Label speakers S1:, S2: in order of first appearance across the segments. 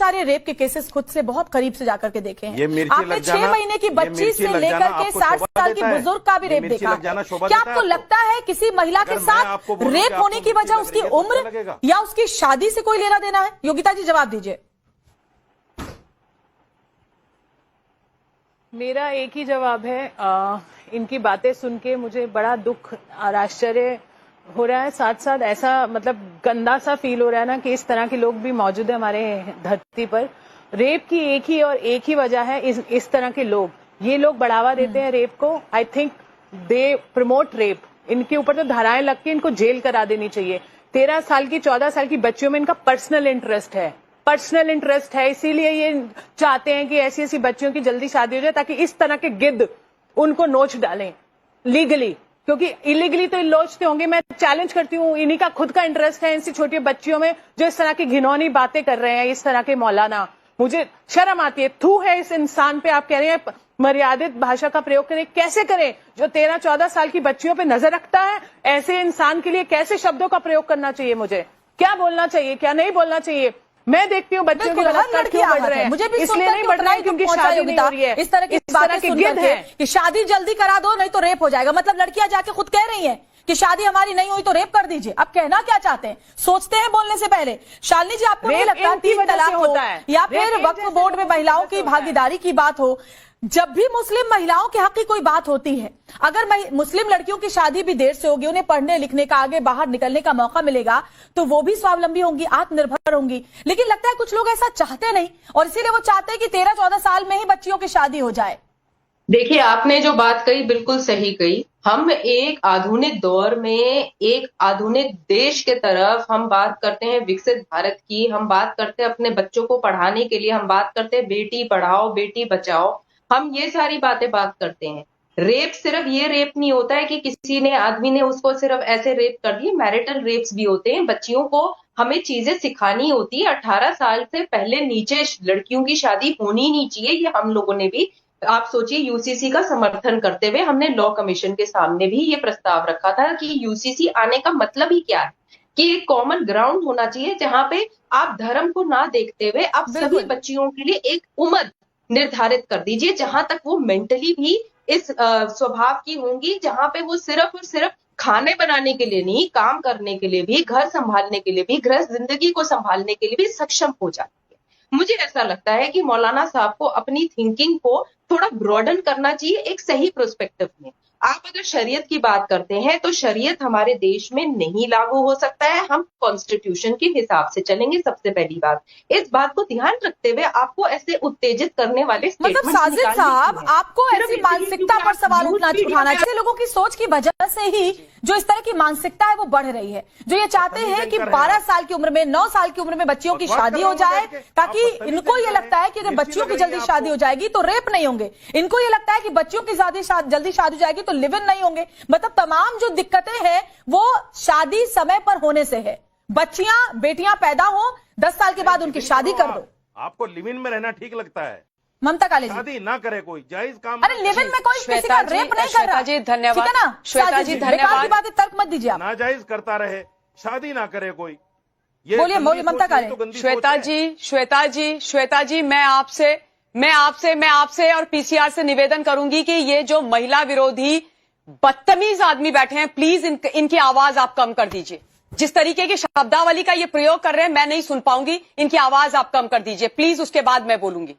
S1: सारे रेप के केसेस खुद से बहुत करीब से जाकर के देखे हैं। आपने 6 महीने की बच्ची से लेकर के 60 साल की बुजुर्ग का भी रेप देखा। क्या आपको लगता है किसी महिला के साथ रेप होने की वजह उसकी उम्र या उसकी शादी से कोई लेना देना है? योगिता जी जवाब दीजिए।
S2: मेरा एक ही जवाब है, इनकी बातें सुन के मुझे बड़ा दुख और आश्चर्य हो रहा है, साथ साथ ऐसा मतलब गंदा सा फील हो रहा है ना कि इस तरह के लोग भी मौजूद है हमारे धरती पर। रेप की एक ही वजह है, इस तरह के लोग, ये लोग बढ़ावा देते हैं रेप को। I think they promote rape. इनके ऊपर तो धाराएं लग के इनको जेल करा देनी चाहिए। 13 साल की 14 साल की बच्चियों में इनका पर्सनल इंटरेस्ट है, इसीलिए ये चाहते हैं कि ऐसी ऐसी बच्चियों की जल्दी शादी हो जाए ताकि इस तरह के गिद्ध उनको नोच डालें लीगली, क्योंकि इलीगली तो लोचते होंगे। मैं चैलेंज करती हूँ, इन्हीं का खुद का इंटरेस्ट है ऐसी छोटी बच्चियों में जो इस तरह की घिनौनी बातें कर रहे हैं, इस तरह के मौलाना। मुझे शर्म आती है, थू है इस इंसान पे। आप कह रहे हैं मर्यादित भाषा का प्रयोग करें, कैसे करें? जो 13-14 साल की बच्चियों पे नजर रखता है, ऐसे इंसान के लिए कैसे शब्दों का प्रयोग करना चाहिए? मुझे क्या बोलना चाहिए, क्या नहीं बोलना चाहिए? मैं देखती हूँ बच्चों की बलात्कार क्यों बढ़ रहे हैं,
S1: मुझे भी
S2: इसलिए नहीं बढ़ रहे हैं क्योंकि शादी नहीं हो रही है।
S1: इस तरह की बातें सुनकर के कि शादी जल्दी करा दो नहीं तो रेप हो जाएगा। मतलब लड़कियां जाके खुद कह रही हैं कि शादी हमारी नहीं हुई तो रेप कर दीजिए। अब कहना क्या चाहते हैं, सोचते हैं बोलने से पहले। शालिनी जी, आपको नहीं लगता 3 तलाक होता है या फिर वक्फ बोर्ड में महिलाओं की भागीदारी की बात हो, जब भी मुस्लिम महिलाओं के हक की कोई बात होती है, अगर मुस्लिम लड़कियों की शादी भी देर से होगी, उन्हें पढ़ने लिखने का, आगे बाहर निकलने का मौका मिलेगा तो वो भी स्वावलंबी होंगी, आत्मनिर्भर होंगी। लेकिन लगता है कुछ लोग ऐसा चाहते नहीं और इसीलिए वो चाहते हैं कि 13-14 साल में ही बच्चियों की शादी हो जाए।
S3: देखिए, आपने जो बात कही बिल्कुल सही कही। हम एक आधुनिक दौर में एक आधुनिक देश के तरफ हम बात करते हैं, विकसित भारत की हम बात करते हैं, अपने बच्चों को पढ़ाने के लिए हम बात करते हैं, बेटी पढ़ाओ बेटी बचाओ, हम ये सारी बात करते हैं। रेप सिर्फ ये रेप नहीं होता है कि किसी ने आदमी ने उसको सिर्फ ऐसे रेप कर दिया, मैरिटल रेप्स भी होते हैं। बच्चियों को हमें चीजें सिखानी होती है। 18 साल से पहले नीचे लड़कियों की शादी होनी नहीं चाहिए। ये हम लोगों ने भी, आप सोचिए, यूसीसी का समर्थन करते हुए हमने लॉ कमीशन के सामने भी ये प्रस्ताव रखा था कि यूसीसी आने का मतलब ही क्या है, कि एक कॉमन ग्राउंड होना चाहिए जहां पे आप धर्म को ना देखते हुए आप सभी बच्चियों के लिए एक उम्र निर्धारित कर दीजिए जहां तक वो मेंटली भी इस स्वभाव की होंगी, जहां पे वो सिर्फ और सिर्फ खाने बनाने के लिए नहीं, काम करने के लिए भी, घर संभालने के लिए भी, गृह जिंदगी को संभालने के लिए भी सक्षम हो जाती है। मुझे ऐसा लगता है कि मौलाना साहब को अपनी थिंकिंग को थोड़ा ब्रॉडन करना चाहिए एक सही प्रोस्पेक्टिव में। आप अगर शरीयत की बात करते हैं तो शरीयत हमारे देश में नहीं लागू हो सकता है, हम कॉन्स्टिट्यूशन के हिसाब से चलेंगे। सबसे पहली बात, इस बात को ध्यान रखते हुए आपको ऐसे उत्तेजित करने वाले
S1: मतलब साजिद साहब, आपको ऐसी मानसिकता पर सवाल उठाना चाहिए। लोगों की सोच की वजह से ही जो इस तरह की मानसिकता है वो बढ़ रही है, जो ये चाहते हैं कि 12 साल की उम्र में, 9 साल की उम्र में बच्चियों की शादी हो जाए, ताकि इनको ये लगता है कि अगर बच्चियों की जल्दी शादी हो जाएगी तो रेप नहीं होंगे। इनको ये लगता है कि बच्चियों की जल्दी शादी हो जाएगी तो लिव इन नहीं होंगे। मतलब तमाम जो दिक्कतें हैं वो शादी समय पर होने से है। बच्चियां बेटियां पैदा हो, 10 साल के बाद उनकी शादी कर दो।
S4: आपको लिव इन में रहना ठीक लगता है?
S1: ममता काले जी,
S4: शादी ना करे कोई, जायज काम।
S1: अरे लिव इन में कोई किसी का रेप नहीं कर रहा।
S2: जी धन्यवाद,
S1: ठीक है ना?
S2: श्वेता जी धन्यवाद।
S1: की बातें तर्क मत दीजिए आप।
S4: नाजायज करता रहे, शादी ना करे कोई, ये
S1: बोलिए ममता काले।
S2: श्वेता जी, मैं आपसे और पीसीआर से निवेदन करूंगी कि ये जो महिला विरोधी बदतमीज आदमी बैठे हैं, प्लीज इनकी आवाज आप कम कर दीजिए। जिस तरीके की शब्दावली का ये प्रयोग कर रहे हैं मैं नहीं सुन पाऊंगी, इनकी आवाज आप कम कर दीजिए प्लीज, उसके बाद मैं बोलूंगी।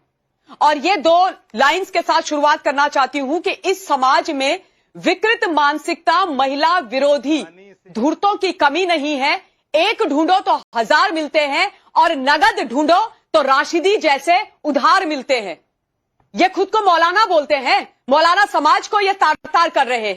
S2: और ये 2 लाइंस के साथ शुरुआत करना चाहती हूं कि इस समाज में विकृत मानसिकता, महिला विरोधी धूर्तों की कमी नहीं है। एक ढूंढो तो 1000 मिलते हैं और नगद ढूंढो तो राशिदी जैसे उधार मिलते हैं। ये खुद को मौलाना बोलते हैं, मौलाना समाज को ये तार तार कर रहे हैं।